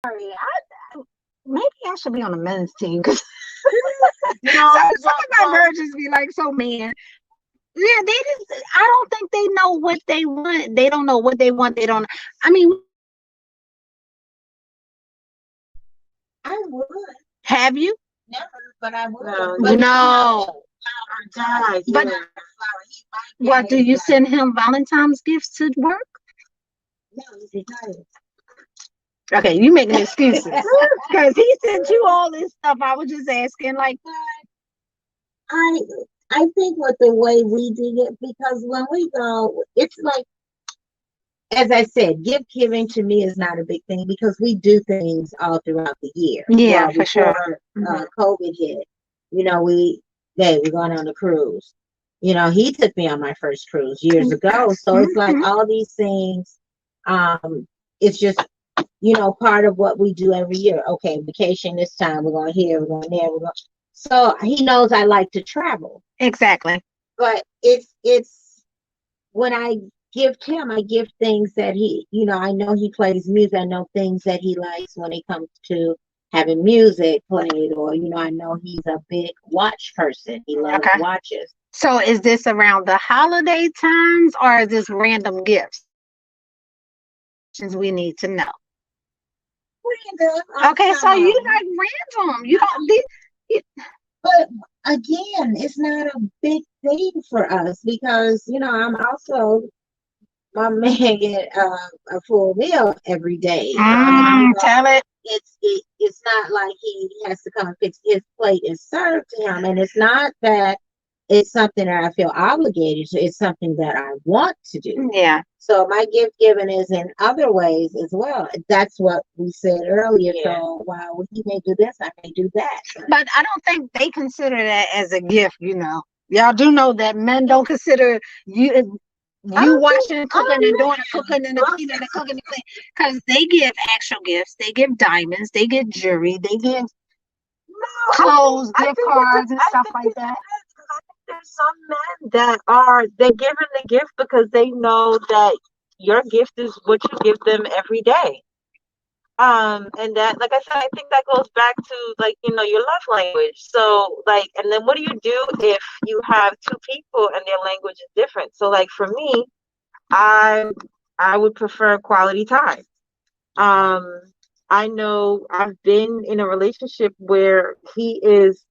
sorry. Maybe I should be on the men's team because No, some of my virgins be like so mean. Yeah, they just. I don't think they know what they want. They don't know what they want. They don't. I mean, I would have you? never, but I would. No, But No. guys, But what do you send him Valentine's gifts to work? No, he's retired. Okay, you making excuses because he sent you all this stuff. I was just asking, like, I think with the way we did it, because when we go, it's like, as I said, gift giving to me is not a big thing because we do things all throughout the year. Yeah, Well, for sure. before COVID hit, we're going on a cruise. He took me on my first cruise years ago. So it's like all these things. It's just, part of what we do every year. Okay, vacation this time, we're going here, we're going there, we're going. So he knows I like to travel. Exactly. But it's when I gift him, I give things that I know he plays music. I know things that he likes when it comes to having music played, or I know he's a big watch person. He loves watches. So is this around the holiday times or is this random gifts? We need to know. Random. Okay, so you like random. You don't. But again, it's not a big thing for us because I'm also my man get a full meal every day. Tell it. It's not like he has to come and fix his plate and serve to him, and it's not that it's something that I feel obligated to. It's something that I want to do. Yeah. So my gift giving is in other ways as well. That's what we said earlier. Yeah. So while he may do this, I may do that. But I don't think they consider that as a gift. Y'all do know that men don't consider you washing, cooking, and doing the cooking and the cleaning and the cooking and cleaning, because they give actual gifts. They give diamonds. They give jewelry. They give clothes, gift cards, and stuff like that. There's some men that they're giving the gift because they know that your gift is what you give them every day. And that, like I said, I think that goes back to your love language. So and then what do you do if you have two people and their language is different? So for me, I would prefer quality time. I know I've been in a relationship where he is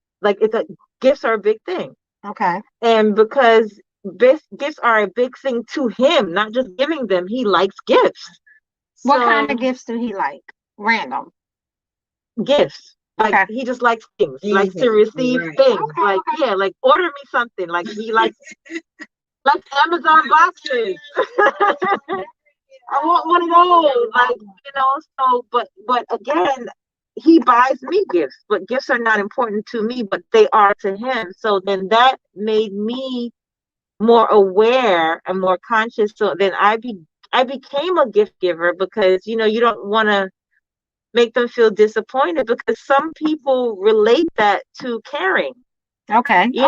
gifts are a big thing. Okay. And because gifts are a big thing to him, not just giving them, he likes gifts. What kind of gifts do he like? Random gifts. He just likes things. He likes to receive things. Order me something. He likes Amazon boxes. I want one of those. So but again, he buys me gifts, but gifts are not important to me, but they are to him. So then that made me more aware and more conscious. So then I became a gift giver because, you don't want to make them feel disappointed because some people relate that to caring. Okay. Okay. If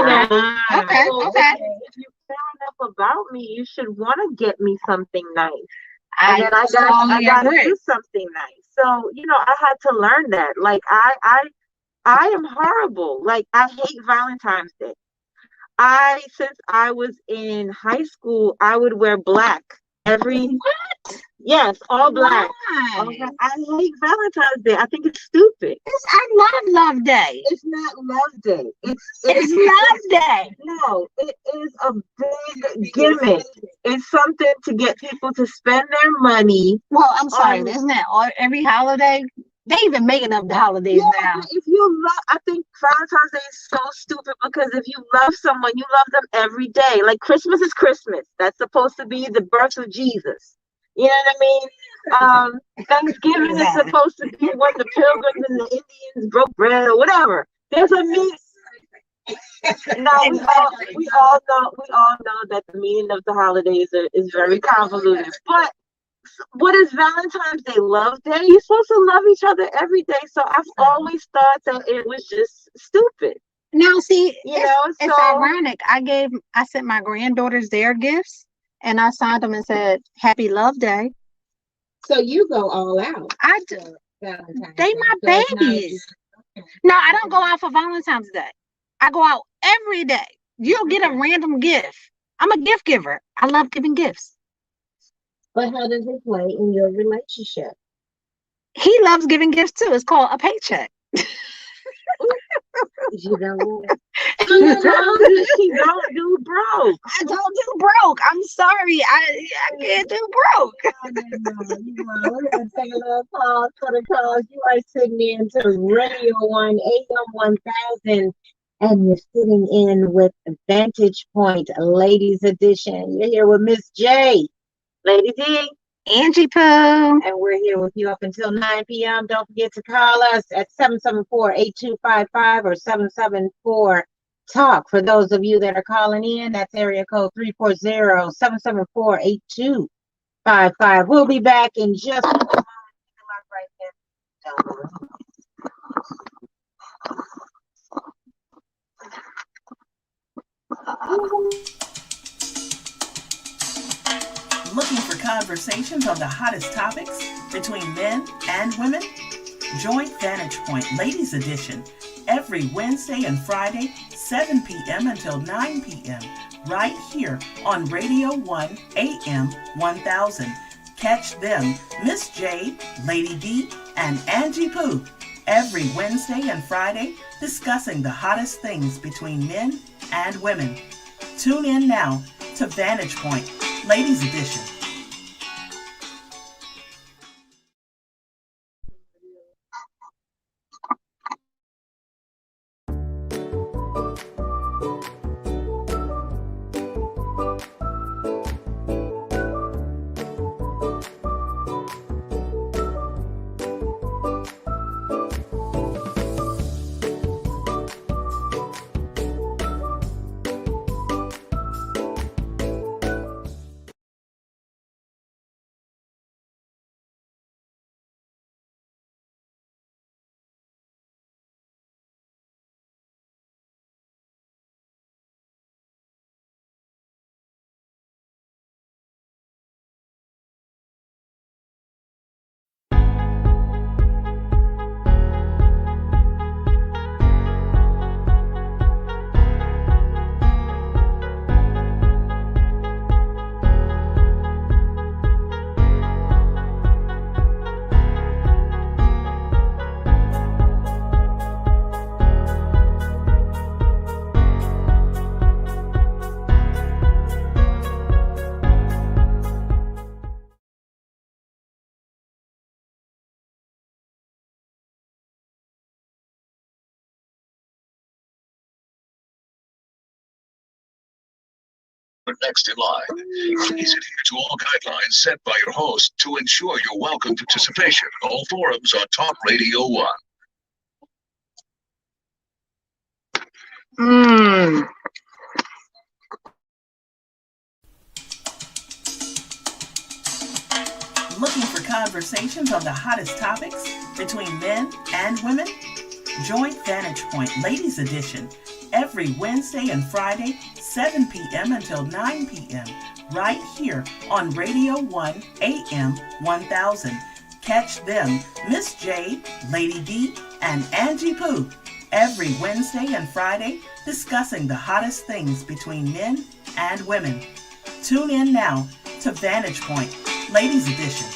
you care enough about me, you should want to get me something nice. And then I got to do something nice. So, I had to learn that. I am horrible. I hate Valentine's Day. Since I was in high school, I would wear black What? Yes, all black. Why? I hate Valentine's Day. I think it's stupid. I love Love Day. It's not Love Day. It's Love Day. No, it is a big gimmick. It's something to get people to spend their money. Well, I'm sorry, isn't that every holiday? They even making up the holidays now. If you love, I think Valentine's Day is so stupid because if you love someone, you love them every day. Christmas is Christmas. That's supposed to be the birth of Jesus. You know what I mean? Thanksgiving is supposed to be when the Pilgrims and the Indians broke bread or whatever. There's a meaning. No, we all know that the meaning of the holidays is very convoluted. But what is Valentine's Day? Love Day? You're supposed to love each other every day. So I've always thought that it was just stupid. Now, see, it's ironic. I sent my granddaughters their gifts, and I signed them and said, "Happy Love Day." So you go all out. I do. Valentine's They Day. my So it's not a babies. No, I don't go out for Valentine's Day. I go out every day. You'll get a random gift. I'm a gift giver. I love giving gifts. But how does it play in your relationship? He loves giving gifts too. It's called a paycheck. You know, She don't do broke. I don't do broke. I'm sorry. I can't do broke. we're gonna take a little pause for the cause. You are sitting in to Radio 1 AM 1000, and you're sitting in with Vantage Point Ladies Edition. You're here with Miss J, Lady D. Angie Poo. and we're here with you up until 9 p.m. Don't forget to call us at 774-8255 or 774-TALK. For those of you that are calling in, that's area code 340-774-8255. We'll be back in just a moment. Looking for conversations on the hottest topics between men and women? Join Vantage Point Ladies Edition every Wednesday and Friday, 7 p.m. until 9 p.m. right here on Radio 1 AM 1000. Catch them, Miss J, Lady D, and Angie Poo, every Wednesday and Friday discussing the hottest things between men and women. Tune in now to Vantage Point Ladies Edition. Next in line. Please adhere to all guidelines set by your host to ensure your welcome participation in all forums on Talk Radio 1. Looking for conversations on the hottest topics between men and women? Join Vantage Point Ladies Edition every Wednesday and Friday, 7 p.m. until 9 p.m. right here on Radio 1 AM 1000. Catch them, Miss J, Lady D, and Angie Poo, every Wednesday and Friday discussing the hottest things between men and women. Tune in now to Vantage Point Ladies Edition.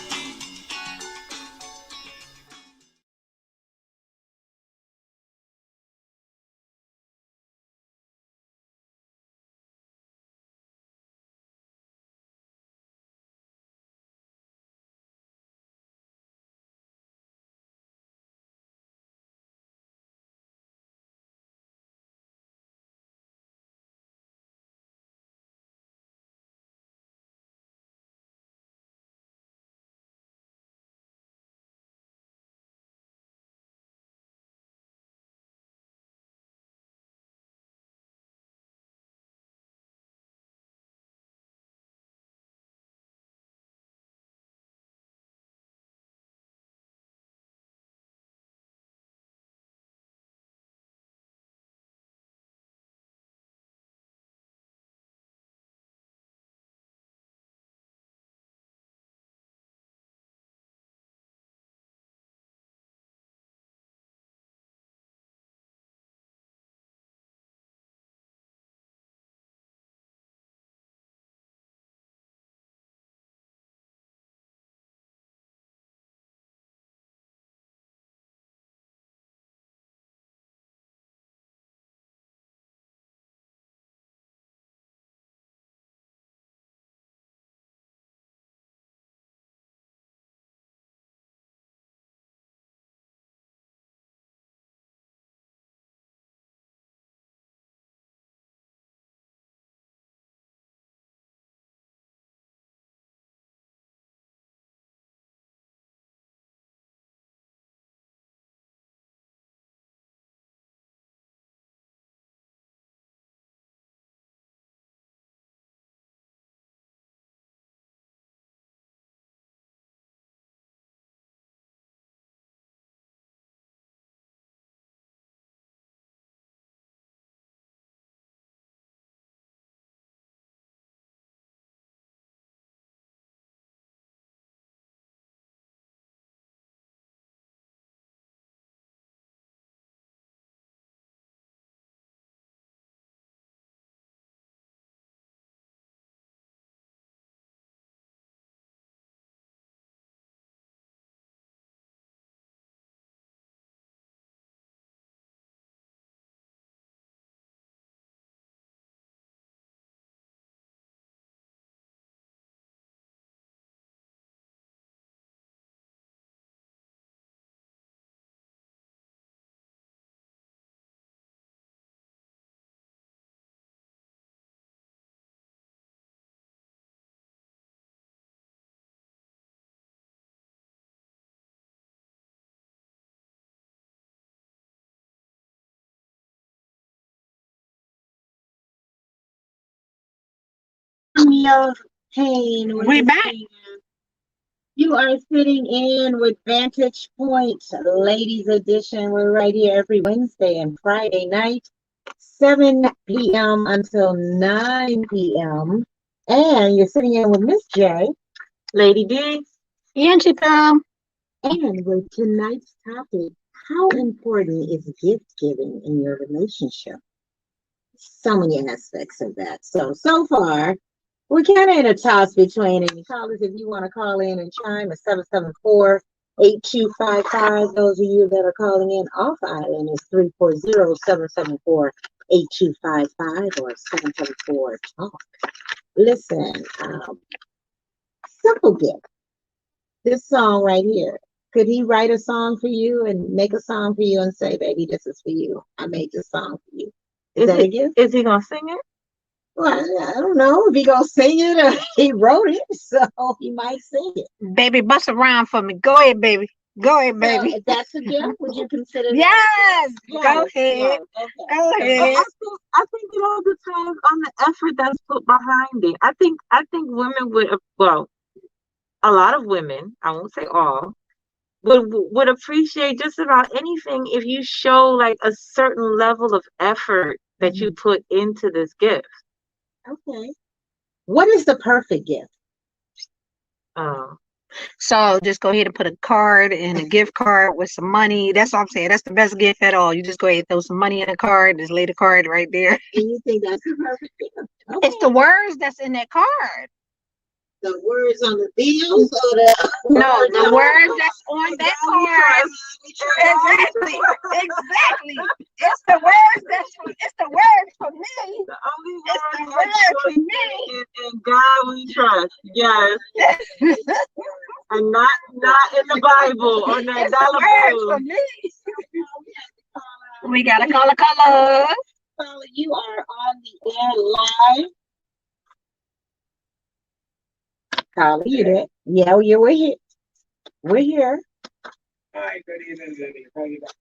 Camille Payne. We back. You are sitting in with Vantage Point, Ladies Edition. We're right here every Wednesday and Friday night, 7 p.m. until 9 p.m. And you're sitting in with Miss J, Lady D. Angie Pam. and with tonight's topic, how important is gift giving in your relationship? So many aspects of that. So far, we're kind of in a toss between, and callers, if you want to call in and chime, at 774-8255. Those of you that are calling in off island is 340-774-8255 or 774-TALK. Listen, simple gift. This song right here. Could he write a song for you and make a song for you and say, baby, this is for you. I made this song for you. Is that a gift? Is he gonna sing it? Well, I don't know if he gonna sing it or he wrote it, so he might sing it. Baby, bust around for me. Go ahead, baby. Go ahead, baby. So if that's a gift, would you consider that? Yes. Go Yes, ahead. yes, Go okay. ahead. I think it all depends on the effort that's put behind it. I think women a lot of women, I won't say all, would appreciate just about anything if you show like a certain level of effort that you put into this gift. Okay. What is the perfect gift? So just go ahead and put a card and a gift card with some money. That's all I'm saying. That's the best gift at all. You just go ahead and throw some money in a card. Just lay the card right there. And you think that's the perfect gift? Okay. It's the words that's in that card. The words on the bills or the The words that's on that card. Exactly. It's the words for me. The only It's the word word for me. in God we trust. Yes. And not in the Bible or that It's the dollar words bill. for me. We gotta call a color. You are on the air live. Carly, you there? Yeah, we're here. We're here. Hi, good evening, ladies. How you doing?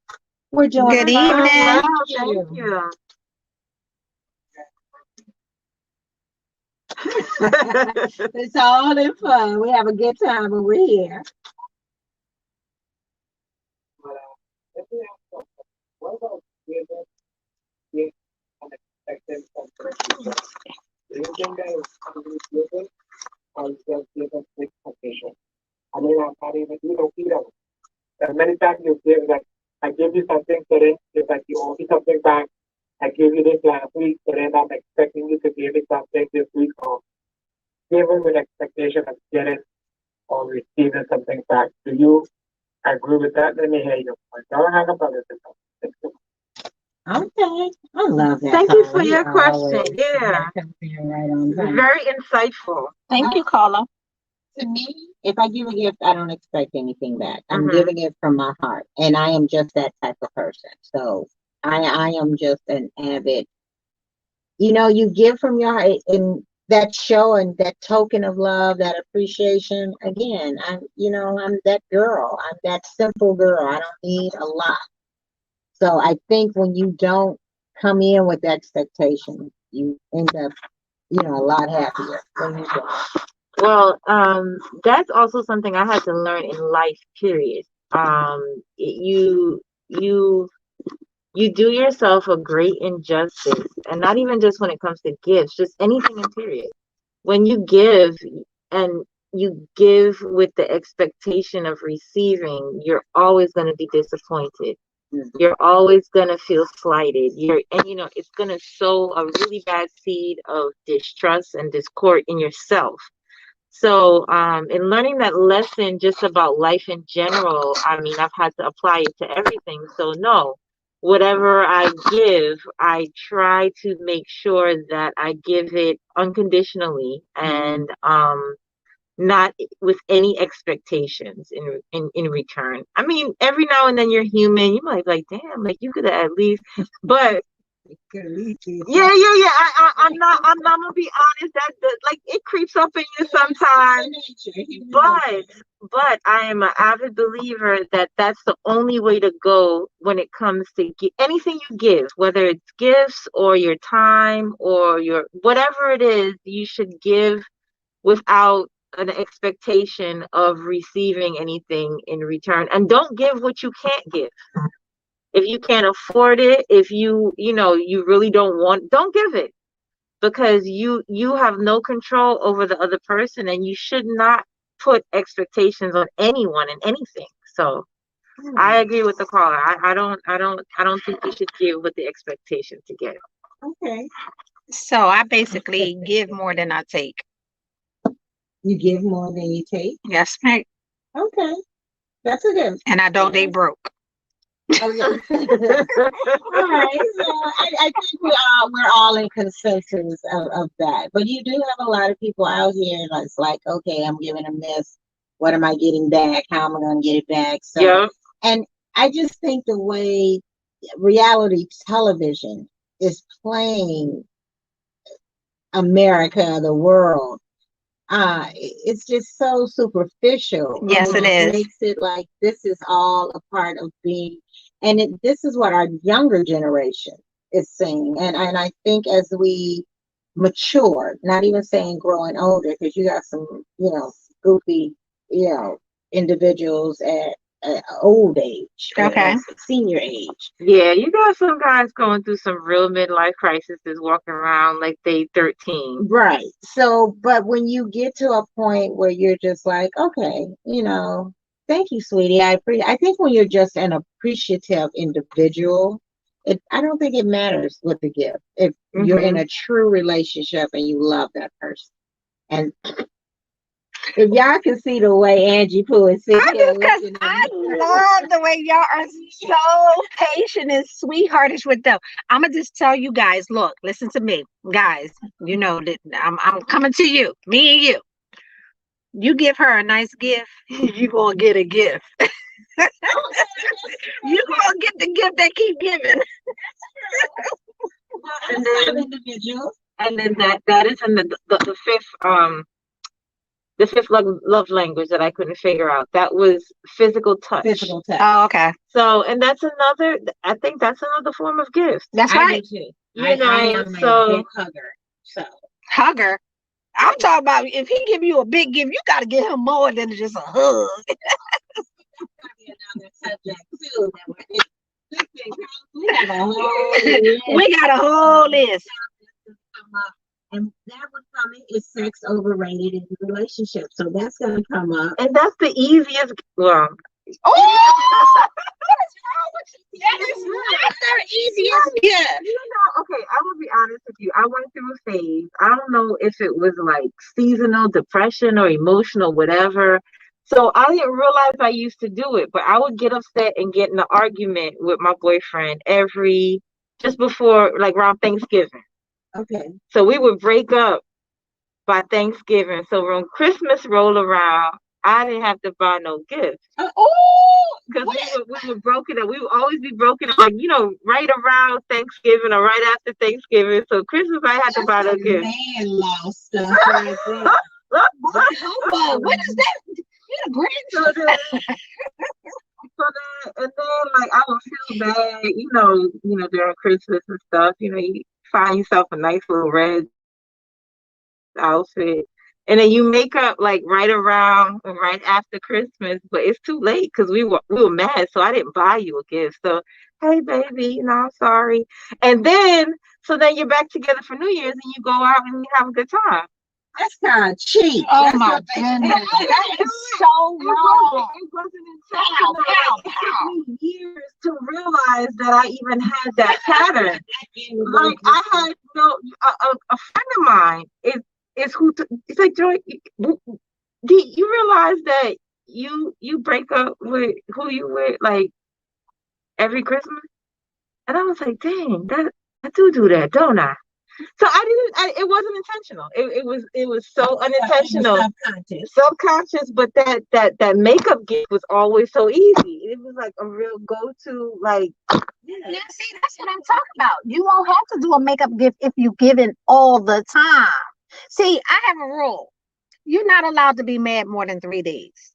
We're doing Good fine. evening. Thank you. It's all in fun. We have a good time when we're here. Let me ask something. What about giving unexpected comfort? Do you think that is given or just given with expectation? I mean, I'm not even, either. And many times you give that I give you something, so then it's like you owe me something back. I gave you this last week, so then I'm expecting you to give me something this week, or given with expectation of getting or receiving something back. Do you agree with that? Let me hear your point. Don't hang up on this. Okay. I love that. Thank you for Carly. your question. Always. Yeah. Right on time. Very insightful. Thank you, caller. To me, if I give a gift, I don't expect anything back. I'm Mhm. giving it from my heart, and I am just that type of person. So I am just an avid. You give from your heart, and that show and that token of love, that appreciation. Again, I'm that girl. I'm that simple girl. I don't need a lot. So I think when you don't come in with expectation, you end up, a lot happier when you don't. Well, that's also something I had to learn in life, period. You do yourself a great injustice, and not even just when it comes to gifts, just anything in period. When you give and you give with the expectation of receiving, you're always going to be disappointed. You're always going to feel slighted. It's going to sow a really bad seed of distrust and discord in yourself. So, in learning that lesson just about life in general, I mean, I've had to apply it to everything. So no, whatever I give, I try to make sure that I give it unconditionally and not with any expectations in return. I mean, every now and then you're human. You might be like, damn, like you could have at least, but Yeah. I'm gonna be honest. That like it creeps up in you sometimes. But I am an avid believer that that's the only way to go when it comes to anything you give, whether it's gifts or your time or your whatever it is, you should give without an expectation of receiving anything in return. And don't give what you can't give. If you can't afford it, if you really don't give it, because you have no control over the other person, and you should not put expectations on anyone and anything. So I agree with the caller. I don't think you should give with the expectation to give. Okay. So I basically give more than I take. You give more than you take? Yes, ma'am. Okay. That's a good. And I don't date broke. Okay. All right. So I think we're all in consensus of that. But you do have a lot of people out here that's like, okay, I'm giving them this. What am I getting back? How am I going to get it back? So, yeah. And I just think the way reality television is playing America, the world, it's just so superficial. Yes, it is. Makes it like this is all a part of being, and this is what our younger generation is saying. And I think as we mature, not even saying growing older, because you got some, goofy, individuals at old age, Okay. senior age. Yeah, you got some guys going through some real midlife crises, walking around like they 13. Right. So, but when you get to a point where you're just like, okay, thank you, sweetie. I think when you're just an appreciative individual, I don't think it matters what the gift. If you're in a true relationship and you love that person, and if y'all can see the way Angie Pooh is sitting here looking at I me. love the way y'all are so patient and sweetheartish with them. I'm gonna just tell you guys, look, listen to me, guys. You know that I'm coming to you, me and you. You give her a nice gift, you gonna get a gift. You gonna get the gift that keep giving. And then individuals. And then that is in the fifth love language that I couldn't figure out. That was physical touch. Physical touch. Oh, okay. So, and I think that's another form of gift. That's right. I do too. You I know, am so a big hugger. So Hugger. I'm talking about if he give you a big gift, you gotta give him more than just a hug. another subject too. We have a whole list. We got a whole list. And that would come in, is sex overrated in a relationship? So that's going to come up. and that's the easiest. Well, Oh, what is wrong with you? That's their easiest gift. okay, I will be honest with you. I went through a phase. I don't know if it was like seasonal depression or emotional, whatever. So I didn't realize I used to do it, but I would get upset and get in an argument with my boyfriend just before, like around Thanksgiving. Okay. So we would break up by Thanksgiving. So when Christmas rolled around, I didn't have to buy no gifts. Because we were broken up. We would always be broken up, like, right around Thanksgiving or right after Thanksgiving. So Christmas, I had to buy no gifts. Man lost stuff right there. What is that? You're the Grinch. And then like I would feel bad, during Christmas and stuff. You find yourself a nice little red outfit, and then you make up like right after Christmas, but it's too late because we were mad, so I didn't buy you a gift. So hey baby, I'm sorry. And then you're back together for New Year's and you go out and you have a good time. That's kind of cheap. Oh That's my goodness. That is so wrong. It wasn't until it took me years to realize that I even had that pattern. Like I had a friend of mine is who it's like, Joy, do you realize that you break up with who you with like every Christmas? And I was like, dang, I do that, don't I? So it wasn't intentional. It was so unintentional, subconscious. But that makeup gift was always so easy. It was like a real go-to, like. Yeah, see, that's what I'm talking about. You won't have to do a makeup gift if you give it all the time. See, I have a rule. You're not allowed to be mad more than 3 days.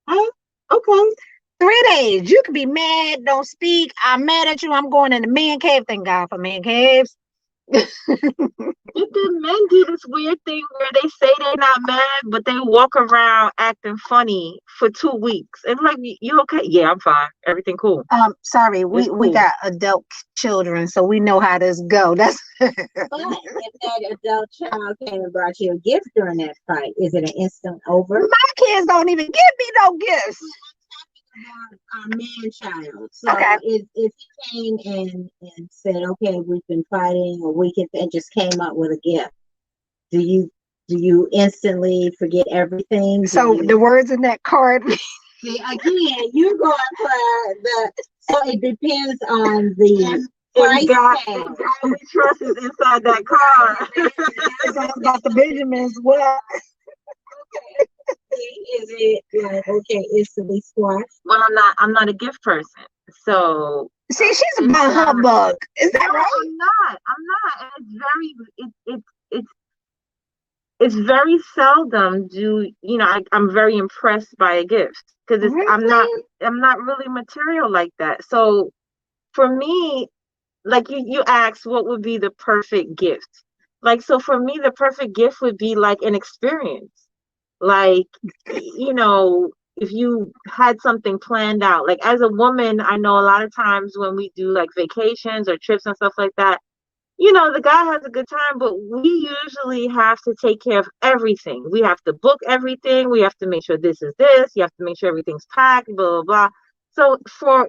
Okay. 3 days. You can be mad, don't speak. I'm mad at you. I'm going in the man cave. Thank God for man caves. But then men do this weird thing where they say they're not mad, but they walk around acting funny for 2 weeks. It's like, you okay? Yeah, I'm fine. Everything cool. Sorry, we cool. got adult children, so we know how this go. That's But if that adult child came and brought you a gift during that fight, is it an instant over? my kids don't even give me no gifts. Our man child. So Okay. if he came and said, okay, we've been fighting, or and just came up with a gift, do you instantly forget everything? So the words in that card. See, again, you're going for so it depends on the price tag. All we trust is inside that car. It's all about the Benjamins. What? Is it like, okay, instantly squash? Well, I'm not a gift person. So See, she's about humbug. Is that no, right? I'm not. And it's very seldom I'm very impressed by a gift, because I'm not really material like that. So for me, like you asked what would be the perfect gift. Like, so for me, the perfect gift would be like an experience. Like, if you had something planned out, like as a woman, I know a lot of times when we do like vacations or trips and stuff like that, the guy has a good time, but we usually have to take care of everything. We have to book everything. We have to make sure this is this. You have to make sure everything's packed, blah, blah, blah. So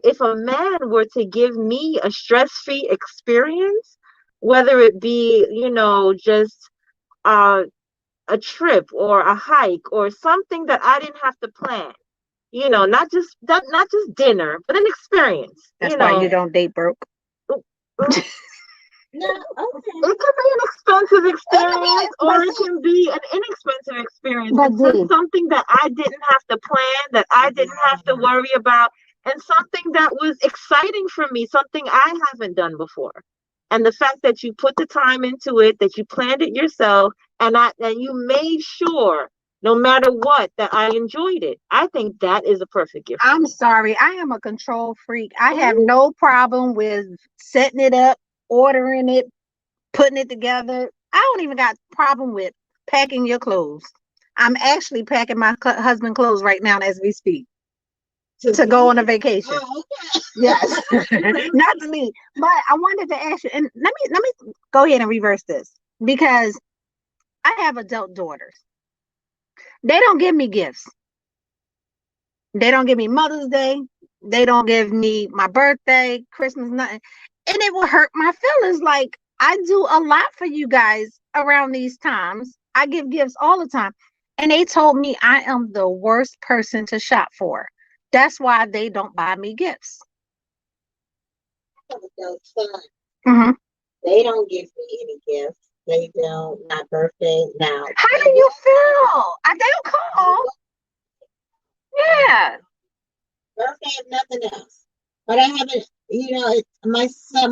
if a man were to give me a stress-free experience, whether it be, just a trip or a hike or something that I didn't have to plan, not just dinner, but an experience. That's why you don't date broke. No, okay. It could be an expensive experience, or it can be an inexpensive experience. But It's just something that I didn't have to plan, that I didn't have to worry about, and something that was exciting for me, something I haven't done before. And the fact that you put the time into it, that you planned it yourself, and you made sure, no matter what, that I enjoyed it. I think that is a perfect gift. I'm sorry. I am a control freak. I have no problem with setting it up, ordering it, putting it together. I don't even got problem with packing your clothes. I'm actually packing my husband's clothes right now as we speak to go on a vacation. Oh, okay. Yes. Not to leave. But I wanted to ask you, and let me go ahead and reverse this, because I have adult daughters. They don't give me gifts. They don't give me Mother's Day. They don't give me my birthday, Christmas, nothing. And it will hurt my feelings. Like, I do a lot for you guys around these times. I give gifts all the time. And they told me I am the worst person to shop for. That's why they don't buy me gifts. Mm-hmm. They don't give me any gifts. They don't, not birthday now. How do you feel? They don't call. Yeah. Birthday is nothing else. But I haven't,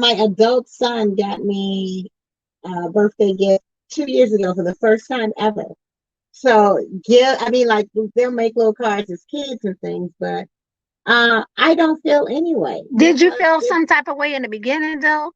my adult son got me a birthday gift 2 years ago for the first time ever. So they'll make little cards as kids and things, but I don't feel anyway. Did you feel some type of way in the beginning though?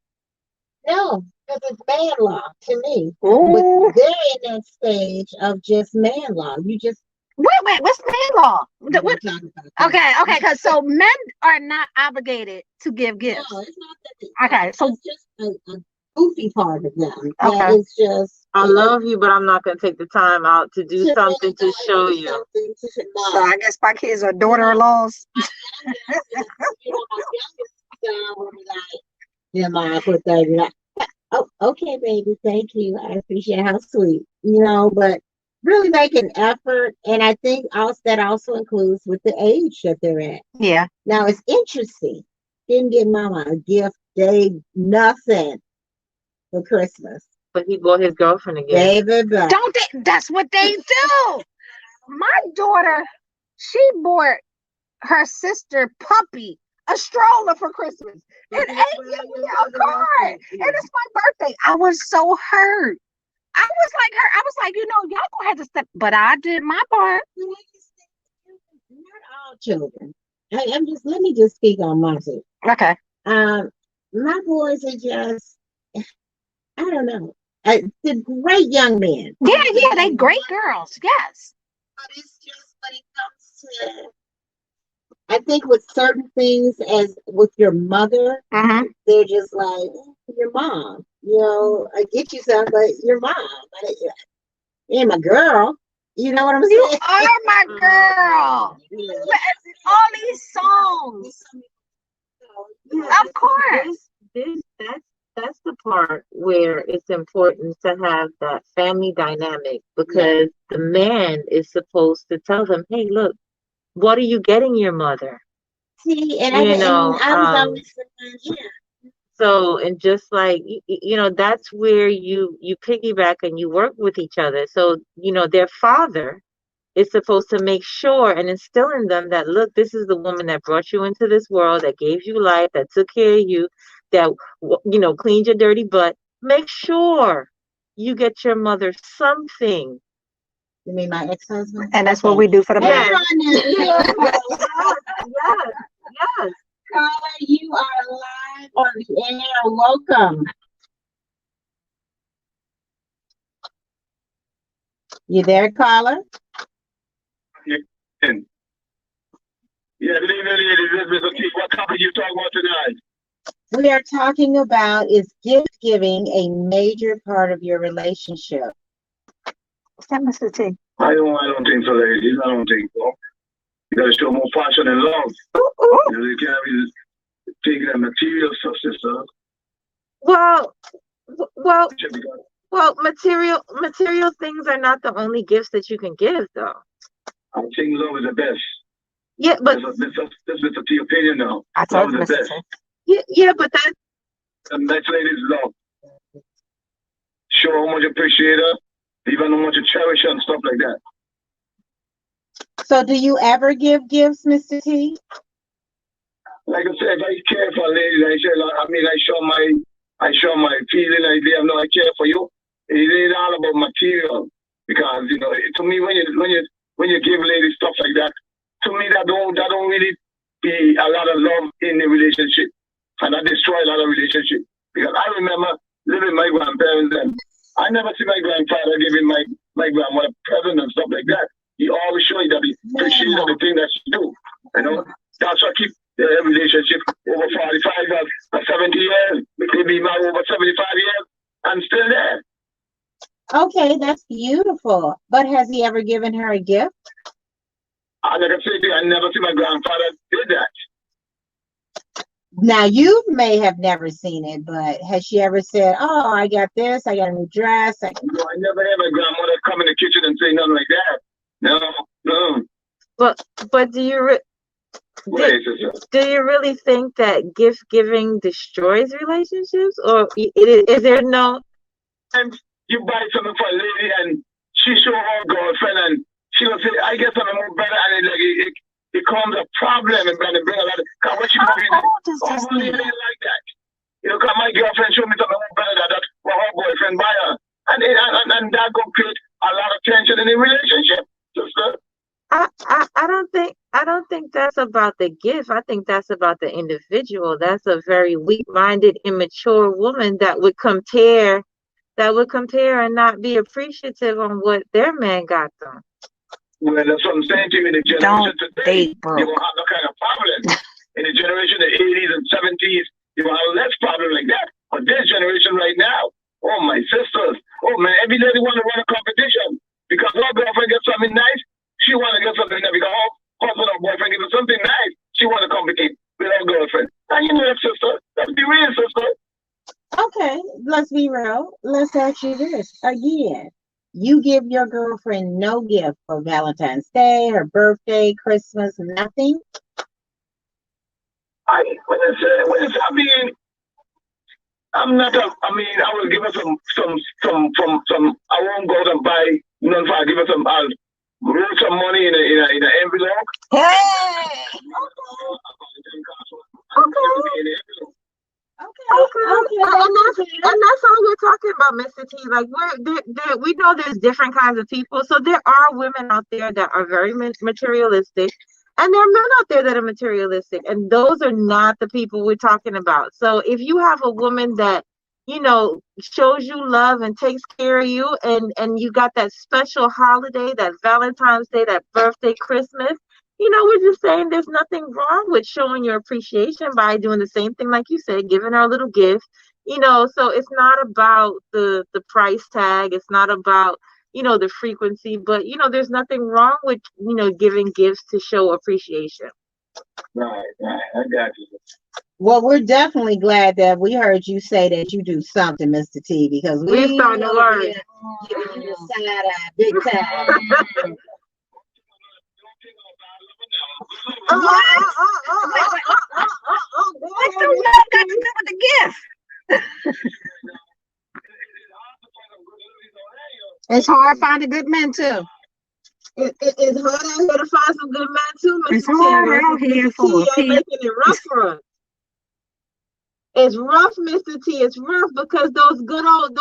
No, because it's man law to me. Ooh. But they're in that stage of just man law. You just wait, what's man law? we'll talk about that. Okay, because so men are not obligated to give gifts. No, it's not that. Okay, so it's just a goofy part of them. Okay. That it's just I love you, but I'm not going to take the time out to do something to show you. So I guess my kids are daughter-in-laws. Yeah, Mom, put that. Oh, okay, baby. Thank you. I appreciate how sweet. But really make an effort, and I think that also includes with the age that they're at. Yeah. Now it's interesting. Didn't give Mama a gift, nothing for Christmas. But he bought his girlfriend a gift. David Black. Don't they? That's what they do. My daughter, she bought her sister Puppy a stroller for Christmas. It ain't give me a card. And it's my birthday. I was so hurt. I was like her. I was like, y'all gonna have to step, but I did my part. Not all children. Let me just speak on myself. Okay. My boys are just, I don't know. They're great young men. Yeah, they great girls. Yes. But it's just when it comes to, I think with certain things, as with your mother, they're just like, your mom. I get you some, but your mom. You ain't my girl. You know what I'm saying? You are my girl. All these songs. Of course. That's the part where it's important to have that family dynamic, because the man is supposed to tell them, hey, look, what are you getting your mother? See, and I was always so, and just like, that's where you piggyback and you work with each other. So, their father is supposed to make sure and instill in them that, look, this is the woman that brought you into this world, that gave you life, that took care of you, that, cleaned your dirty butt. Make sure you get your mother something. You mean my ex-husband? And that's what we do for the Yes. Yes. Carla, you are live on the air. Welcome. You there, Carla? Yeah, good evening, ladies. Mr. Keith, what topic you talking about tonight? We are talking about, is gift giving a major part of your relationship? Is that Mr. T? I don't think so, ladies. I don't think so. You gotta show more passion and love. You can't really take that material stuff, sister. Well, material things are not the only gifts that you can give, though. I think love is the best. Yeah, but that's Mr. T opinion now. I told love is the Mr. best. T. Yeah, but that. The next lady is love. Show how much you appreciate her, even how much you cherish her and stuff like that. So, do you ever give gifts, Mr. T? Like I said, I care for ladies. I show my feeling. I care for you. It ain't all about material, because to me, when you give ladies stuff like that, to me that don't really be a lot of love in the relationship, and that destroy a lot of relationship. Because I remember living with my grandparents, and I never see my grandfather giving my grandmother present and stuff like that. He always show you that he appreciates the thing that she do. That's what keep the relationship over 45 or 70 years. Maybe now over 75 years, and still there. Okay, that's beautiful. But has he ever given her a gift? Like I said, I never see my grandfather did that. Now, you may have never seen it, but has she ever said, oh, I got this, I got a new dress? No, I never had my grandmother come in the kitchen and say nothing like that. No. But do you really think that gift giving destroys relationships, or is there no? And you buy something for a lady and she show her girlfriend and she will say, I get something more better, and it becomes a problem and bring a lot of. Cause what she moving like that. Cause my girlfriend showed me something more better than that what her boyfriend buy her, and that go create a lot of tension in the relationship. I don't think that's about the gift. I think that's about the individual. That's a very weak-minded, immature woman that would compare and not be appreciative on what their man got them. Well, that's what I'm saying to you. In the generation today, you won't have no kind of problem. In the generation of the 80s and 70s, you will have less problem like that. But this generation right now, oh, my sisters, oh, man, every lady want to run a competition. Because her girlfriend gets something nice, she want to get something nice. Because her husband or boyfriend gives her something nice, she want to compete with her girlfriend. And you know that, sister. Let's be real, sister. Okay, let's be real. Let's ask you this again. You give your girlfriend no gift for Valentine's Day, her birthday, Christmas, nothing? I'm not. I mean, I will give her some. I won't go and buy none. I give her some. I'll roll some money in a envelope. Hey. Okay. And that's all we're talking about, Mr. T. Like we know there's different kinds of people. So there are women out there that are very materialistic, and there are men out there that are materialistic, and those are not the people we're talking about. So if you have a woman that shows you love and takes care of you, and you got that special holiday, that Valentine's Day, that birthday, Christmas. We're just saying there's nothing wrong with showing your appreciation by doing the same thing, like you said, giving her a little gift, so it's not about the price tag. It's not about, the frequency, but, there's nothing wrong with, giving gifts to show appreciation. Right. I got you. Well, we're definitely glad that we heard you say that you do something, Mr. T, because we're starting to learn. Giving you the side eye, big time. What's the love got to do with the gift? It's hard finding good men too. It's hard out here to find some good men too, Mr. It's hard out here for T. Making it rough for us. It's rough, Mr. T. It's rough because those good old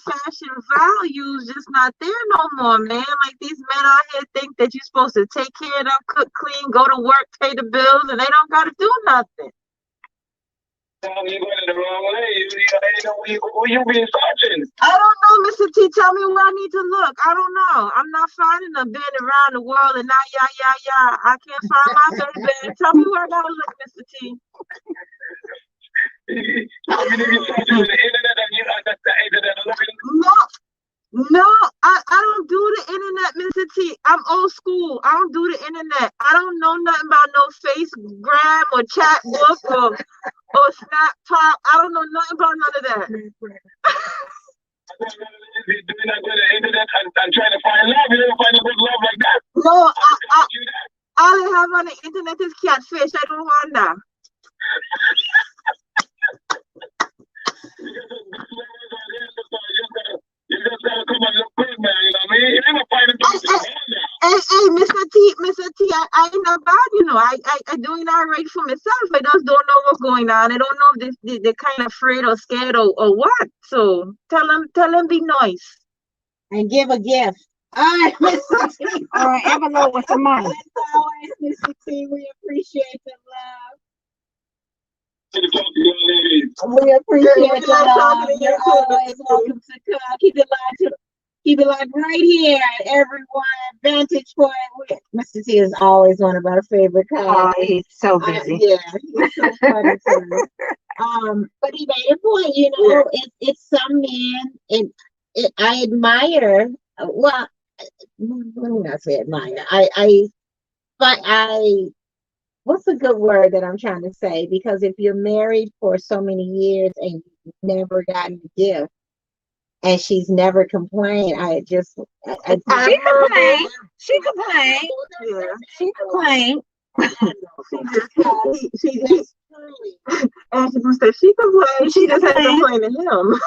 fashioned values just not there no more, man. Like these men out here think that you're supposed to take care of them, cook, clean, go to work, pay the bills, and they don't got to do nothing. You're going the wrong way. Who you been searching? I don't know, Mr. T. Tell me where I need to look. I don't know. I'm not finding them. Been around the world and now, I can't find my baby. Tell me where I gotta look, Mr. T. No, I don't do the internet, Mr. T. I'm old school. I don't do the internet. I don't know nothing about no FaceGram or Chatbook or Snapchat. I don't know nothing about none of that. You're not going to the internet and trying to find love. You don't find a good love like that. No, all I have on the internet is catfish. I don't want that. You just gotta come and look good, man. You know what I mean? You never find a Hey, Mr. T, I ain't not bad, I doing all right for myself. I just don't know what's going on. I don't know if they're kind of afraid or scared or what. So tell them be nice. And give a gift. All right, Mr. T. Or an envelope with some money. As always, Mr. T, we appreciate the love. We appreciate your love. You're always welcome to come. Keep it live right here at Everyone Vantage Point. Mr. T is always one of our favorite callers. Oh, he's so busy. Yeah, he's so funny too. But he made a point, it's some men, I admire. Well, let me not say admire. I what's a good word that I'm trying to say? Because if you're married for so many years and you've never gotten a gift, and she's never complained, She complained. She complained. She complained. She just had to complain to him.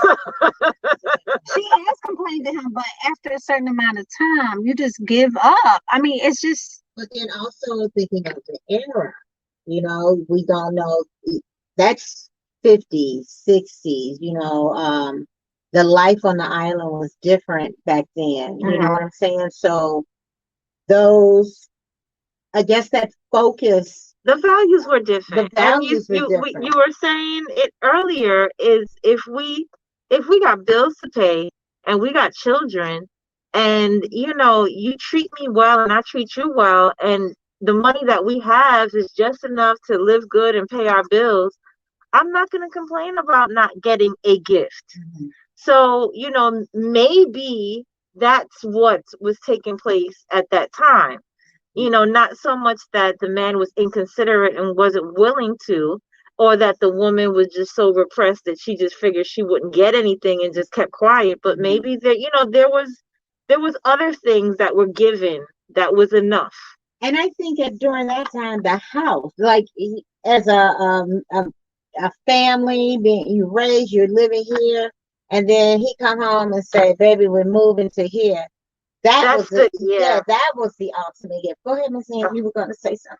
She has complained to him, but after a certain amount of time, you just give up. I mean, it's just. But then also thinking of the era, we don't know. That's 50s, 60s. The life on the island was different back then. You know what I'm saying? So I guess that focus. The values were different. The values were different. You were saying it earlier is if we got bills to pay and we got children and, you treat me well and I treat you well and the money that we have is just enough to live good and pay our bills, I'm not going to complain about not getting a gift. Mm-hmm. So, maybe that's what was taking place at that time. Not so much that the man was inconsiderate and wasn't willing to, or that the woman was just so repressed that she just figured she wouldn't get anything and just kept quiet. But maybe that, there was other things that were given that was enough. And I think that during that time, the house, like as a a family, you raised, you're living here, and then he come home and say, "Baby, we're moving to here." That was the ultimate gift. Go ahead, Miss Ann. You were going to say something.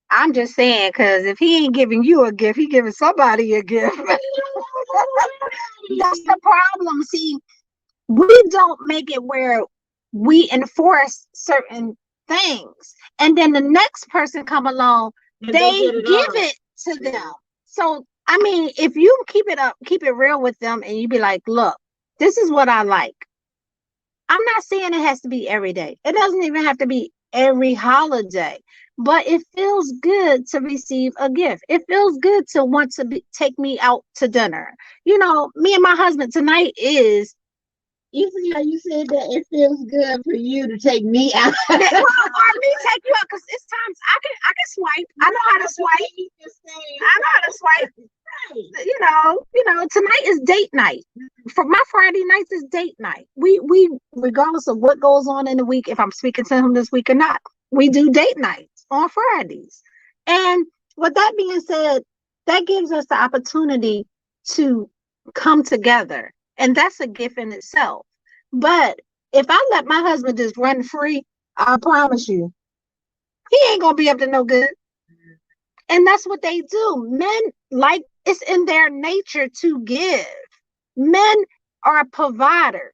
I'm just saying, because if he ain't giving you a gift, he giving somebody a gift. That's the problem. See, we don't make it where we enforce certain things, and then the next person come along, they give it to them. So I mean, if you keep it real with them, and you be like, look, this is what I like. I'm not saying it has to be every day. It doesn't even have to be every holiday, but it feels good to receive a gift. It feels good to want to take me out to dinner. You know, me and my husband tonight is. You see how you said that it feels good for you to take me out. Well, or me take you out, because it's times I can swipe. I know how to swipe. I know how to swipe. You know, tonight is date night. For my Friday nights is date night. We regardless of what goes on in the week, if I'm speaking to him this week or not, we do date nights on Fridays. And with that being said, that gives us the opportunity to come together. And that's a gift in itself. But if I let my husband just run free, I promise you, he ain't gonna be up to no good. And that's what they do. Men, like, it's in their nature to give. Men are providers.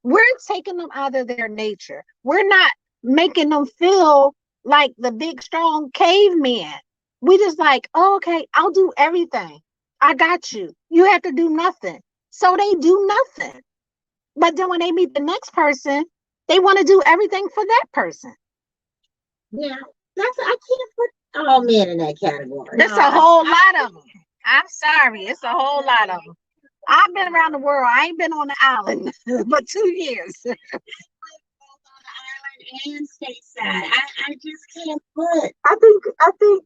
We're taking them out of their nature. We're not making them feel like the big, strong caveman. We just like, oh, okay, I'll do everything. I got you. You have to do nothing. So they do nothing. But then when they meet the next person, they want to do everything for that person. Yeah, I can't put all men in that category. There's a whole lot of them. I'm sorry. It's a whole lot of them. I've been around the world. I ain't been on the island but 2 years. And stateside. I just can't put. I think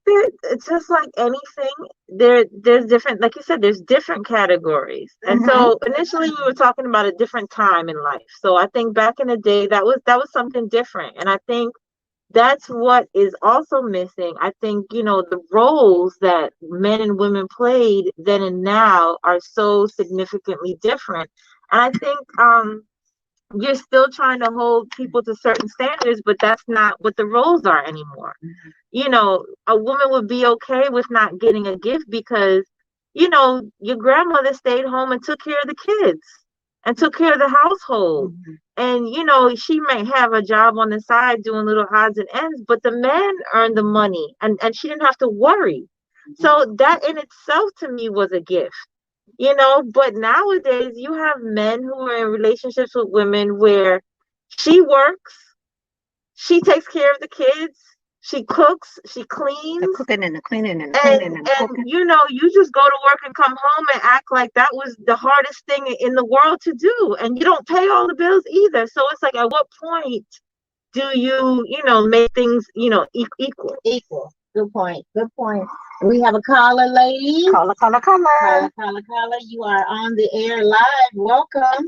that it's just like anything. There's different, like you said, there's different categories. And so initially we were talking about a different time in life. So I think back in the day that was something different. And I think that's what is also missing. I think, the roles that men and women played then and now are so significantly different. And I think you're still trying to hold people to certain standards, but that's not what the roles are anymore. A woman would be okay with not getting a gift because, your grandmother stayed home and took care of the kids and took care of the household. And, she may have a job on the side doing little odds and ends, but the man earned the money and she didn't have to worry. So that in itself to me was a gift. But nowadays you have men who are in relationships with women where she works, she takes care of the kids, she cooks, she cleans. The cooking and the cleaning and the cleaning and the cooking. You just go to work and come home and act like that was the hardest thing in the world to do. And you don't pay all the bills either. So it's like, at what point do you, make things, equal? Equal. Good point. We have a caller, ladies. Caller. Caller. You are on the air live. Welcome.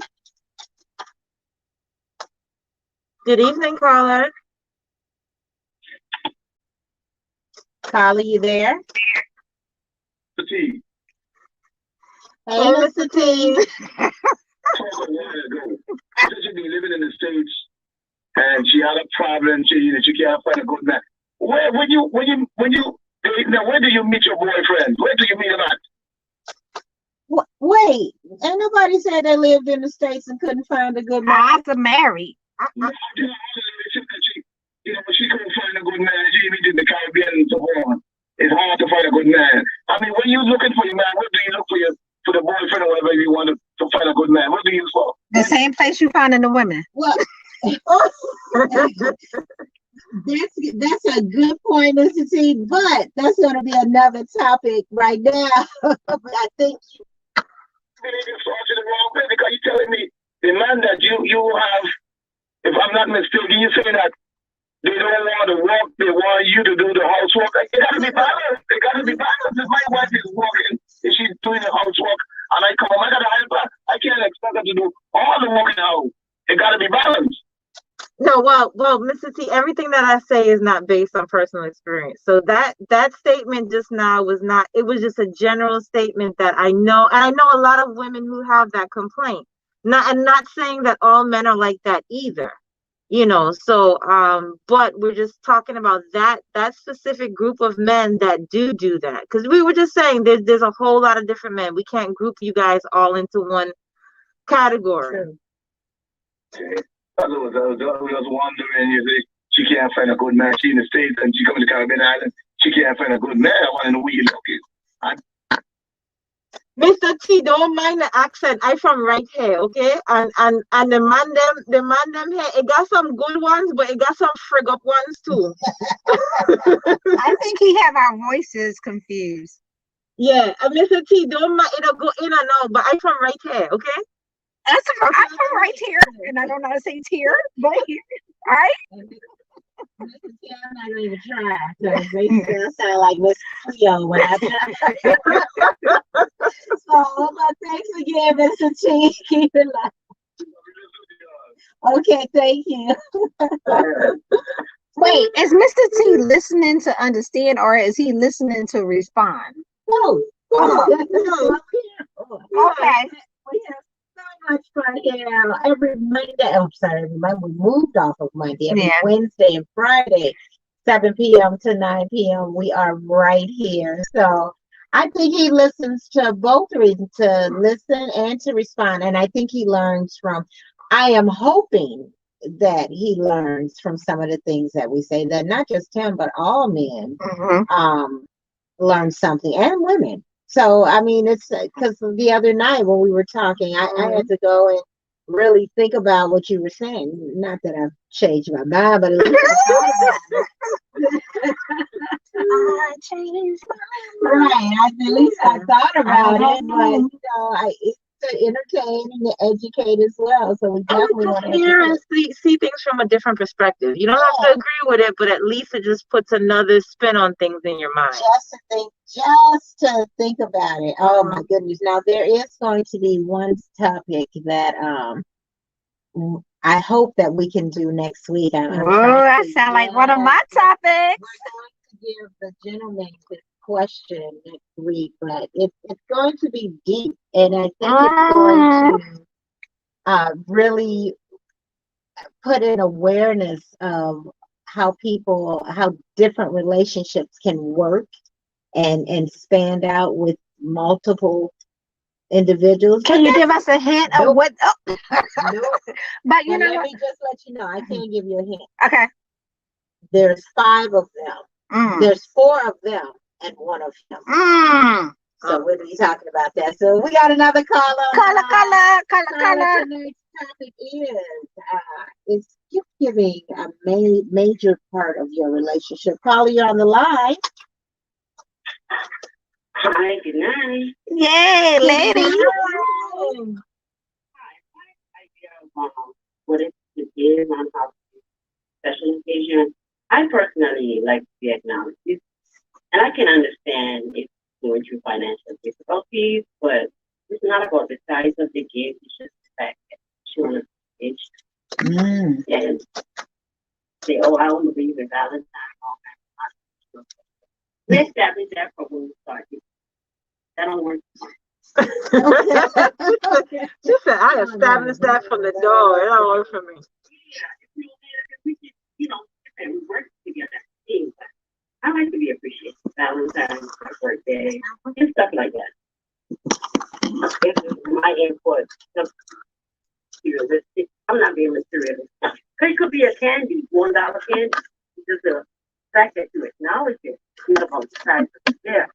Good evening, caller. Caller, you there? T. Hey, Mr. T. She be living in the States, and she had a problem. She can't find a good man. Where do you meet your boyfriend? Where do you meet him at? Wait, ain't nobody said they lived in the States and couldn't find a good man. I was married. She couldn't find a good man. She meet in the Caribbean and so on. It's hard to find a good man. I mean, when you're looking for your man, what do you look for the boyfriend or whatever you want to find a good man? What do you look for? The same place you find in the women. Well, that's a good point, Mr. T, but that's going to be another topic right now. I think you started the wrong way because you're telling me the man that you have, if I'm not mistaken, you're saying that they don't want to work, they want you to do the housework. It got to be balanced. It got to be balanced. If my wife is working, if she's doing the housework, and I come home, I got to help her. I can't expect her to do all the work in the house. It got to be balanced. No, well, well, Mr. T, everything that I say is not based on personal experience. So that statement just now was not, it was just a general statement that I know, and I know a lot of women who have that complaint. Not saying that all men are like that either. So but we're just talking about that specific group of men that do that, because we were just saying there's a whole lot of different men. We can't group you guys all into one category. Okay. I was wondering, you see, she can't find a good man. She in the States and she come to the Caribbean island. She can't find a good man. I want to know where you looking. Mr. T, don't mind the accent. I from right here, okay? And the man them here, it got some good ones, but it got some frig up ones too. I think he have our voices confused. Yeah, and Mr. T, don't mind, it'll go in and out, but I from right here, okay? I'm from right here, and I don't know how to say tear, but all right. I'm not even trying because they still sound like Miss Cleo when I So, thanks again, Mr. T. Keep it live. Okay, thank you. Wait, is Mr. T listening to understand, or is he listening to respond? No. Okay. We have so much fun here every Monday. I'm sorry, every Monday. We moved off of Monday. Every Wednesday and Friday, 7 p.m. to 9 p.m. We are right here. So I think he listens to both reasons, to listen and to respond. And I think he learns from, I am hoping that he learns from some of the things that we say, that not just him, but all men learn something, and women. So, I mean, it's because the other night when we were talking, I had to go and really think about what you were saying. Not that I've changed my mind, but at least I thought about it. I changed my mind. Right. At least I thought about it, but it's to entertain and to educate as well. So we definitely want to hear and see things from a different perspective. You don't have to agree with it, but at least it just puts another spin on things in your mind. Just to think about it. Oh my goodness. Now there is going to be one topic that I hope that we can do next week. That sounds like one of my topics. We're going to give the gentleman this question next week, but it's going to be deep, and I think it's going to really put in awareness of how different relationships can work and span out with multiple individuals. Can you give us a hint of what? No. But you know, let me just let you know. I can't give you a hint. Okay. There's 5 of them. There's 4 of them and 1 of him. So we'll be talking about that. So we got another caller. Caller. The next topic is gift giving a major part of your relationship. Caller, you're on the line. Hi, good night. Yay, lady. Hi. My idea of what it is on how special occasion. I personally like to be acknowledged. And I can understand if you're going through financial difficulties, but it's not about the size of the gift, it's just the fact that you want to and say, oh, I want to be the Valentine. We establish that from when we started. That don't work. She said, I established that from the door. It don't work for me. We work together. I like to be appreciated. Valentine's, my birthday, and stuff like that. This is my input. Materialistic. I'm not being materialistic. It could be a candy, $1 candy. Just the fact that you acknowledge it. You know about the size of the gift.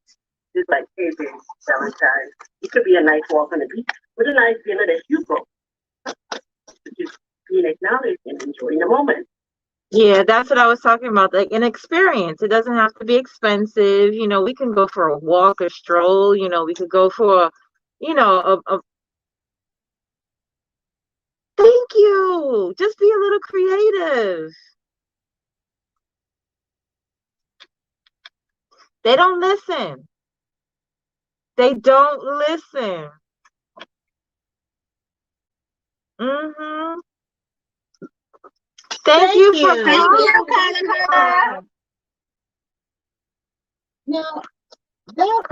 Just like, hey, baby, Valentine's. It could be a nice walk on the beach with a nice dinner that you go. Just being acknowledged and enjoying the moment. Yeah, that's what I was talking about. Like an experience. It doesn't have to be expensive. We can go for a walk, a stroll. We could go for, a thank you. Just be a little creative. They don't listen. They don't listen. Thank you for you. calling. Now, that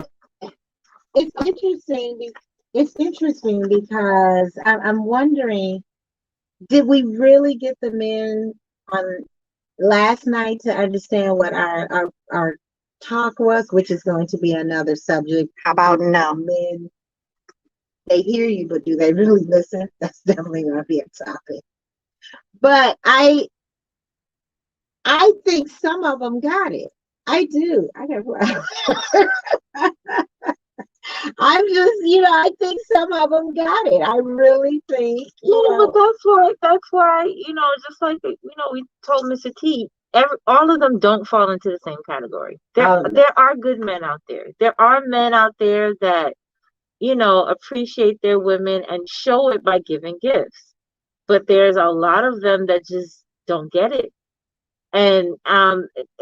it's interesting. It's interesting because I'm wondering, did we really get the men on last night to understand what our talk was, which is going to be another subject? How about no? Men, they hear you, but do they really listen? That's definitely going to be a topic. But I think some of them got it. I do. I got. I'm just, I think some of them got it. I really think. But that's why, just like we told Mr. T, all of them don't fall into the same category. There are good men out there. There are men out there that, appreciate their women and show it by giving gifts. But there's a lot of them that just don't get it. And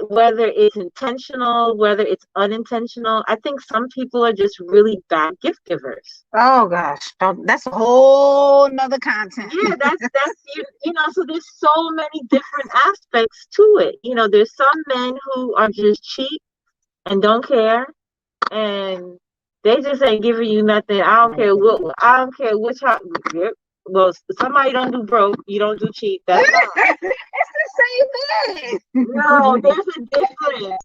whether it's intentional, whether it's unintentional, I think some people are just really bad gift givers. Oh gosh, that's a whole nother content. Yeah, that's so there's so many different aspects to it. There's some men who are just cheap and don't care, and they just ain't giving you nothing. I don't care which well, somebody don't do broke, you don't do cheap. That's fine. It's the same thing. No, there's a difference.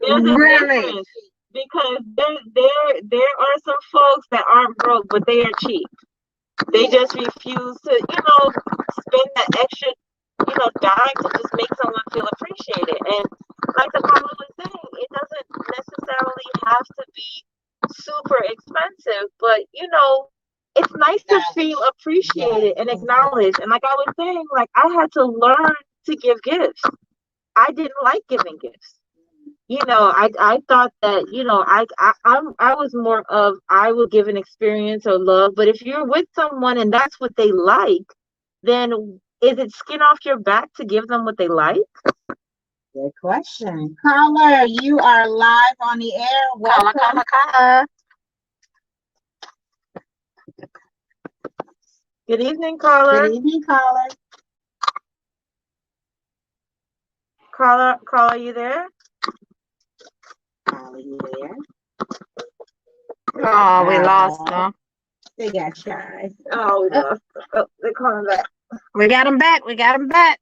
Difference because there are some folks that aren't broke, but they are cheap. They just refuse to, spend that extra, dime to just make someone feel appreciated. And like the Pablo was saying, it doesn't necessarily have to be super expensive, but it's nice to feel appreciated and acknowledged. And like I was saying, like I had to learn to give gifts. I didn't like giving gifts. I thought that, I was more of, I would give an experience or love. But if you're with someone and that's what they like, then is it skin off your back to give them what they like? Good question. Caller, you are live on the air. Welcome. Caller. Good evening, caller. Good evening, caller. Caller, you there? Caller, you there? Oh, we lost them. They got shy. Oh, we lost them. Oh, they're calling back. We got them back.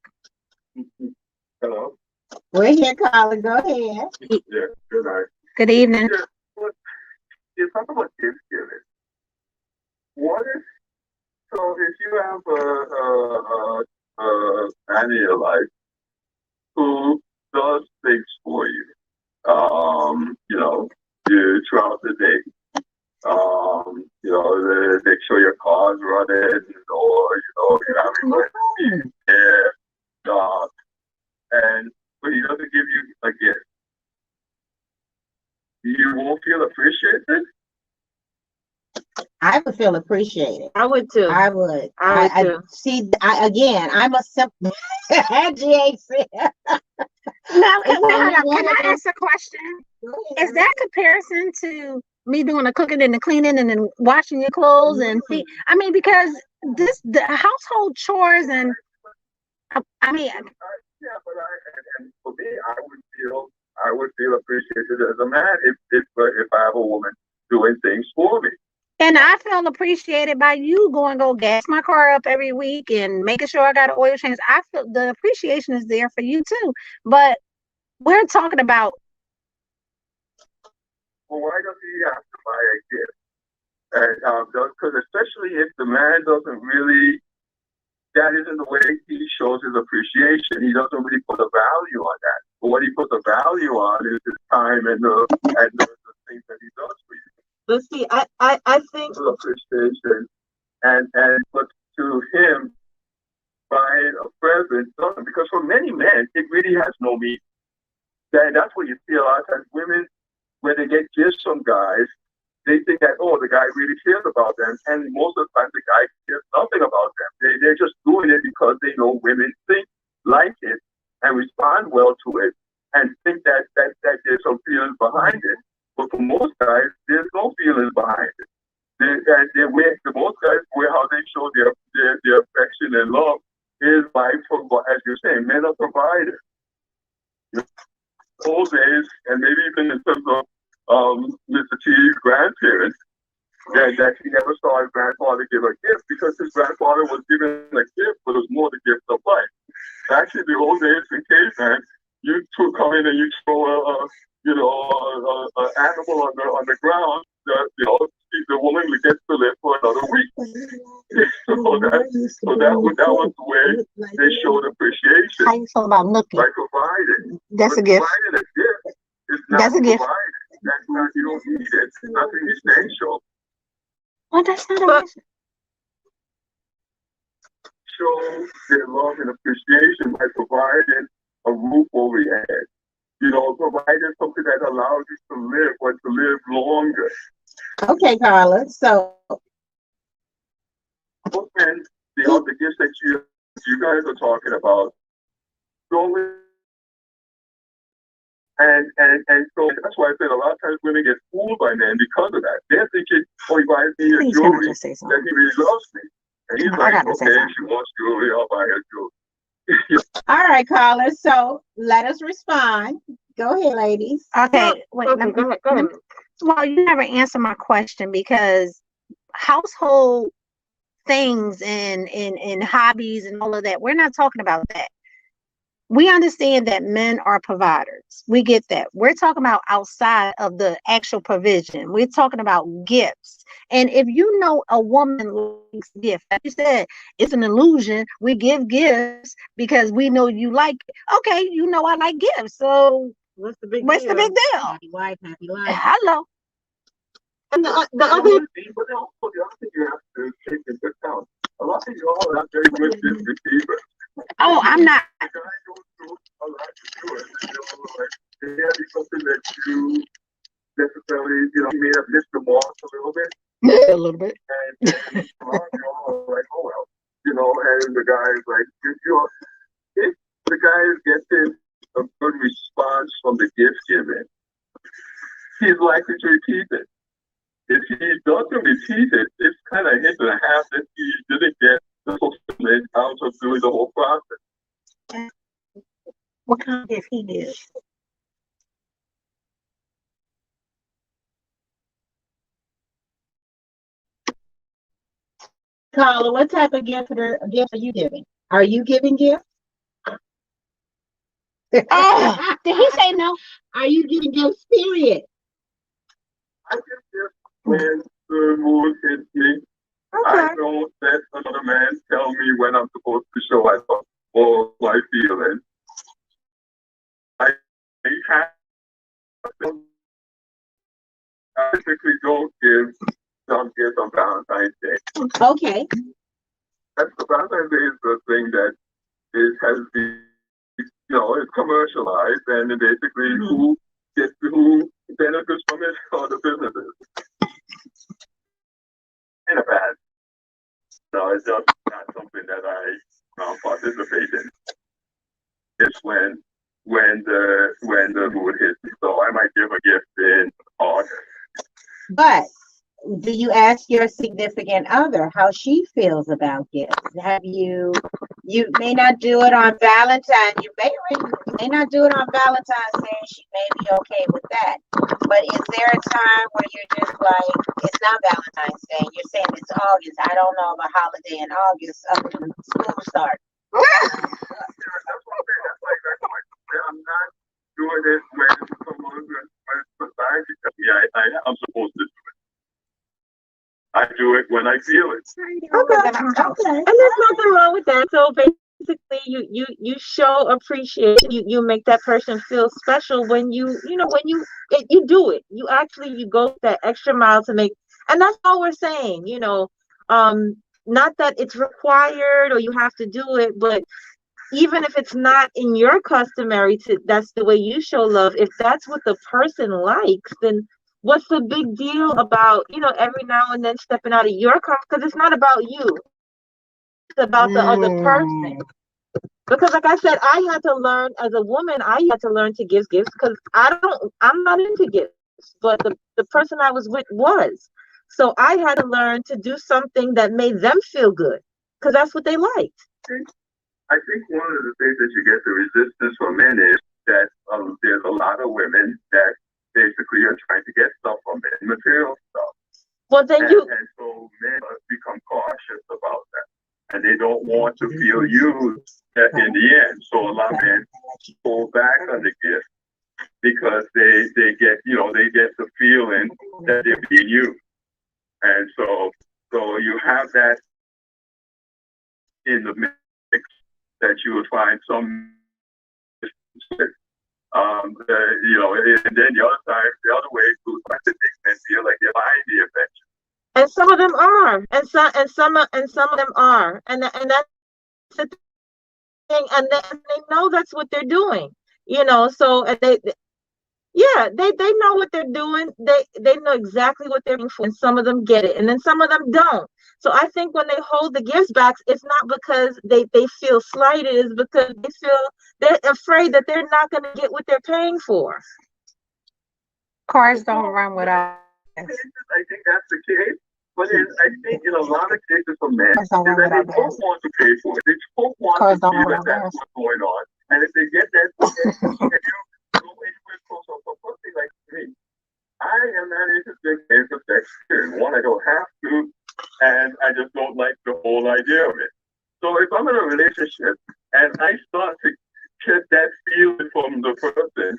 Hello. We're here, caller. Go ahead. Yeah, good night. Good evening. You talk about gift giving. What if, so if you have a man in your life who does things for you, throughout the day, they make sure your car's running, or, you're having but he doesn't give you a gift. You won't feel appreciated? I would feel apprecited. I would too. I would. I would too. See, I'm a simple GAC. Now, can I ask a question? Is that comparison to me doing the cooking and the cleaning and then washing your clothes and feet? I mean, because the household chores and Yeah, but and for me, I would feel appreciated as a man if I have a woman doing things for me. And I feel appreciated by you going go gas my car up every week and making sure I got an oil change. I feel the appreciation is there for you too. But we're talking about. Well, why does he have to buy a gift? And because especially if the man doesn't really, that isn't the way he shows his appreciation. He doesn't really put a value on that. But what he puts a value on is his time and the things that he does for you. Let's see. I think appreciation, but to him, buying a present doesn't, because for many men it really has no meaning. That's what you see a lot of times. Women, when they get gifts from guys, they think that, oh, the guy really cares about them, and most of the time the guy cares nothing about them. They're just doing it because they know women like it and respond well to it, and think that there's some feelings behind it. But for most guys, there's no feelings behind it. Most guys, how they show their affection and love is by, as you're saying, men that he never saw his grandfather give a gift because his grandfather was given a gift, but it was more the gift of life. Actually, the old days in caveman, you come in and you throw an animal on the ground. The woman gets to live for another week. that was the way they showed appreciation. How you feel about Nookie? By providing. That's a gift. Providing a gift is not That's a gift. providing. That's not, you don't need it. It's nothing essential. Well, that's not a gift. Show their love and appreciation by providing a roof over your head. Providing something that allows you to live or to live longer. Okay, Carla. So, and the gifts that you guys are talking about, and so that's why I said a lot of times women get fooled by men because of that. They're thinking, oh, he buys me a jewelry that he really loves me. And he's like, okay, she wants jewelry, I'll buy her jewelry. All right, Carla. So let us respond. Go ahead, ladies. Okay, wait. Okay, go ahead. Well, you never answer my question because household things and hobbies and all of that, we're not talking about that. We understand that men are providers. We get that. We're talking about outside of the actual provision. We're talking about gifts. And if you know a woman likes gifts, like you said, it's an illusion. We give gifts because we know you like it. Okay, you know I like gifts. So What's the big what's deal? the big deal? Happy wife, happy life. Hello. And the other But also the other thing you have to take into account, a lot of y'all are very good gift receivers. Oh, I'm not. The guy goes through a lot to do it. It may be something that you necessarily, you may have missed the mark a little bit. A little bit. And a lot of y'all are like, oh well, and the guy is like, if the guy is getting a good response from the gift giving, he's likely to repeat it. If he doesn't repeat it, it's kind of hit and a half that he didn't get the fulfillment out of doing the whole process. What kind of gift he did? Carla, what type of gift are you giving? Are you giving gifts? Oh, did he say no? Are you giving gifts, period? I just when the mood hits me, I don't let another man tell me when I'm supposed to show myself or my feelings. I typically don't give some gifts on Valentine's Day. Okay. That's the Valentine's Day is the thing that has been, it's commercialized, and basically who benefits from it are the businesses. In a bad. No, it's just not something that I participate in. It's when the mood hits me. So I might give a gift in August. But do you ask your significant other how she feels about gifts? You may not do it on Valentine's. You may not do it on Valentine's Day. She may be okay with that. But is there a time where you're just like, it's not Valentine's Day? You're saying it's August. I don't know of a holiday in August up until school starts. That's what I'm not doing it when society tells me I'm supposed to do it. I do it when I feel it. Okay. And there's nothing wrong with that. So basically you show appreciation. You make that person feel special when you do it. You go that extra mile to make, and that's all we're saying, not that it's required or you have to do it, but even if it's not in your customary that's the way you show love. If that's what the person likes, then what's the big deal about, every now and then stepping out of your comfort? Because it's not about you. It's about the other person. Because like I said, I had to learn as a woman, I had to learn to give gifts because I'm not into gifts, but the person I was with was. So I had to learn to do something that made them feel good because that's what they liked. I think one of the things that you get the resistance from men is that there's a lot of women that basically are trying to get stuff from men, material stuff. Well, then And, you, and so men become cautious about that. And they don't want to feel used in the end. So a lot of men pull back on the gift because they get, they get the feeling that they're being used. And so you have that in the mix that you would find some, and then the other time, the other way to like to make men feel like they're buying the affection. and some of them are, and some of them are, and that's the thing, and they know that's what they're doing, So they know what they're doing. They know exactly what they're doing for, and some of them get it, and then some of them don't. So I think when they hold the gifts back, it's not because they feel slighted, it's because they're afraid that they're not going to get what they're paying for. Cars don't run without. I think that's the case. But then I think in a lot of cases for men, Cars don't is run that without they both gas. want to pay for it. They both want Cars to don't see run that without that's gas. what's going on. And if they get that, if you go anywhere close to a pussy like me, I am not interested in protection. One, I don't have to, and I just don't like the whole idea of it. So if I'm in a relationship and I start to get that feeling from the person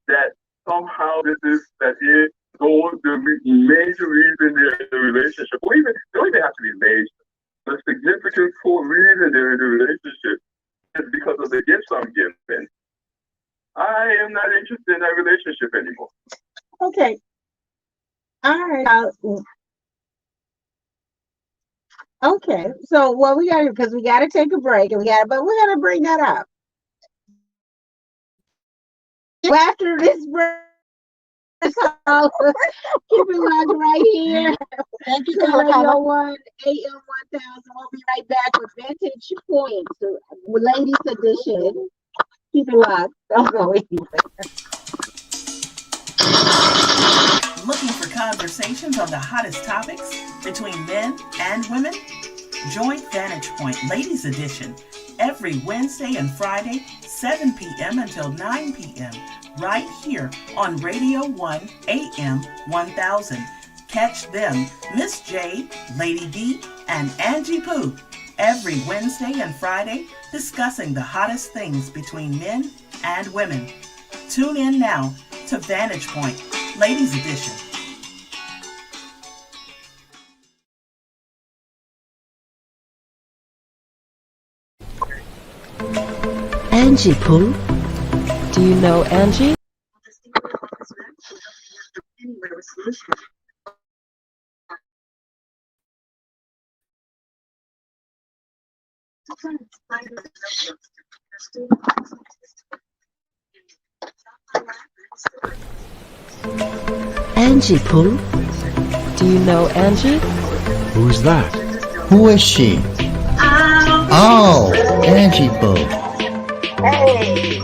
that somehow that is the major reason they're in the relationship, or even, they don't even have to be major. The significant core reason they're in the relationship is because of the gifts I'm giving. I am not interested in that relationship anymore. Okay. All right. Okay. So what we got to, because we got to take a break, but we're gonna bring that up after this break. So keep it locked right here. Thank you, Radio 1 AM 1000. We'll be right back with Vintage Points, the ladies edition. Keep it locked. Don't go anywhere. Looking for conversations on the hottest topics between men and women? Join Vantage Point Ladies Edition every Wednesday and Friday, 7 p.m. until 9 p.m. right here on Radio 1 AM 1000. Catch them, Miss J, Lady D, and Angie Pooh, every Wednesday and Friday discussing the hottest things between men and women. Tune in now to Vantage Point Ladies Edition. Angie Pooh? Do you know Angie? Angie Pooh? Do you know Angie? Who's that? Who is she? Oh, Angie Pooh. Hey,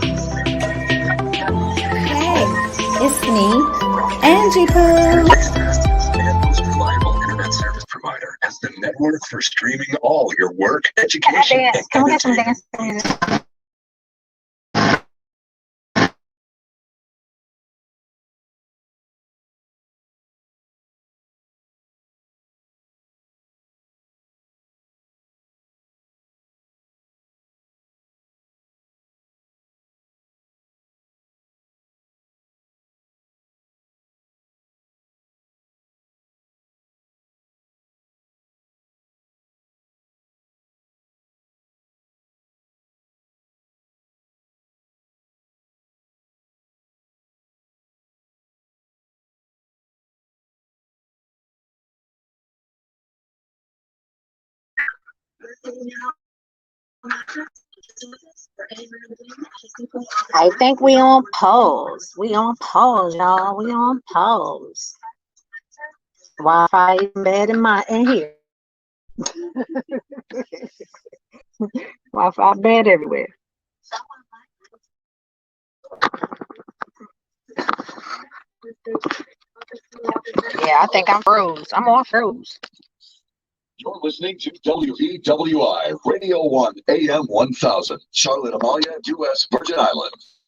it's me, Angie Pooh. Most reliable internet service provider has the network for streaming all your work, education, and Can we get some entertainment. dance music? I think we on pause. We on pause, y'all. We on pause. Wi-Fi is bad in here. Wi-Fi bad everywhere. Yeah, I think I'm froze. I'm on froze. You're listening to WEWI Radio 1 AM 1000, Charlotte Amalia, U.S. Virgin Islands.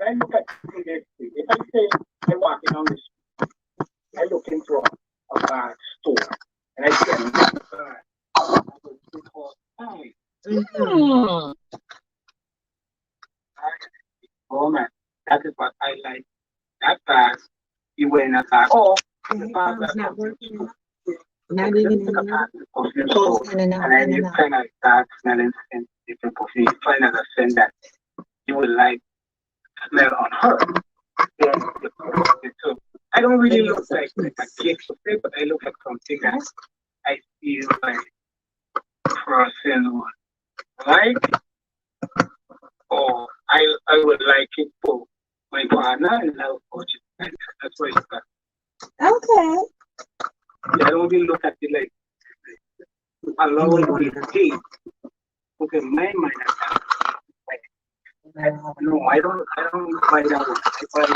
I look at the next thing. If I say I'm walking on the street, I look into a bag store and I see a bag. I go to oh man, that is what I like. That bag, you wear in a bag. Oh, the bag that's not working. Not even in the and then you kind of start smelling different perfume. You find out a scent that you would like smell on her. Then so I don't really look like a gift to say, but I look like something that I feel like person would like, or I would like it for my partner, and I would purchase it. That's what it's got. Okay. I don't really look at it like allowing me to take. Okay, my mind. No, I don't buy that one. I buy